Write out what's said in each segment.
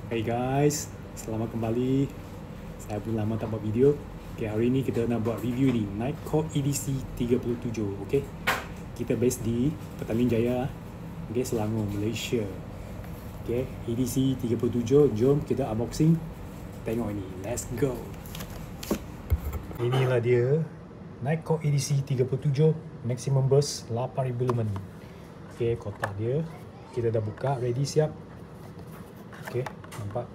Hey guys, selamat kembali. Saya pun lama tak buat video. Okay, hari ni kita nak buat review ni Nightcore EDC 37. Okay, kita base di Petaling Jaya, okay, Selangor, Malaysia. Okay, EDC 37. Jom kita unboxing. Tengok ini. Let's go. Inilah dia Nightcore EDC 37 maximum burst 8000 lumen. Okay, kotak dia kita dah buka, ready, siap. Okay, nampak?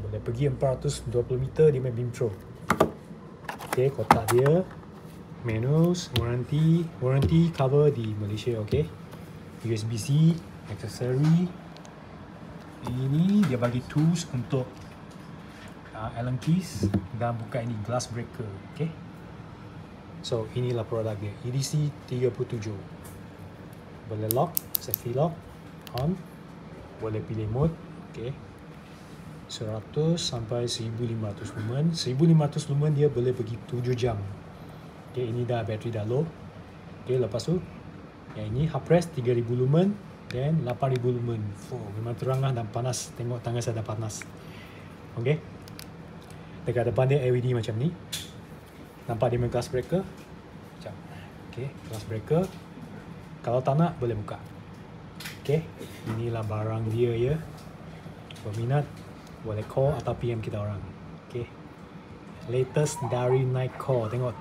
Boleh pergi 420 meter di main beam throw. Okay, kotak dia, menus, warranty cover di Malaysia. Okay, USB-C, aksesori. Ini dia bagi tools untuk Allen keys dan buka ini glass breaker. Okay, so inilah produk dia, EDC 37. Boleh lock, safety lock, on. Boleh pilih mode, okay. 100 sampai 1500 lumen. 1500 lumen dia boleh pergi 7 jam. Okay, ini dah bateri dah low. Okay, lepas tu yang ini hard press 3000 lumen dan 8000 lumen. Memang terang lah dan panas. Tengok tangan saya dah panas. Okay, dekat depan dia LED macam ni. Nampak dia main glass breaker. Macam, okay, glass breaker. Kalau tak nak boleh buka. Okay, inilah barang dia ya. Berminat boleh call atau PM kita orang. Okay, latest dari Nightcore. Tengok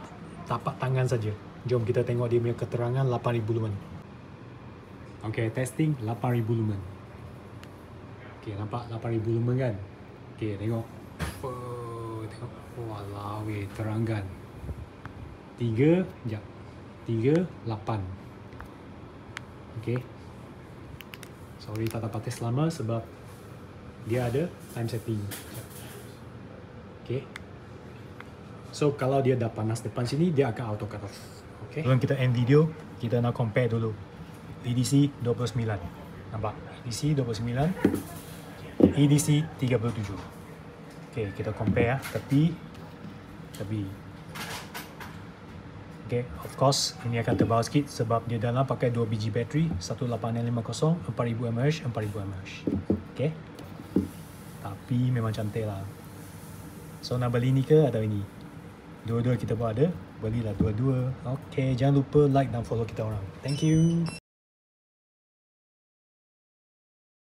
tapak tangan saja. Jom kita tengok dia punya keterangan 8000 lumen. Okay, testing 8000 lumen. Okay, nampak 8000 lumen kan? Okay, tengok. Tengok. Walau, terangkan. 3, sekejap. 3, 8. Okay. Sorry tak dapat test lama sebab dia ada time setting. Okay. So kalau dia dah panas depan sini, dia akan auto cut off. Okay. Sebelum kita end video, kita nak compare dulu. EDC 29. Nampak? EDC 29. EDC 37. Okay, kita compare ya. Tepi. Okay, of course ini akan tebal sikit sebab dia dalam pakai 2 biji bateri, 18650, 4000 mAh, 4000 mAh. Okay, tapi memang cantik lah. So nak beli ni ke atau ini? Dua-dua kita pun ada. Belilah dua-dua. Okay, jangan lupa like dan follow kita orang. Thank you.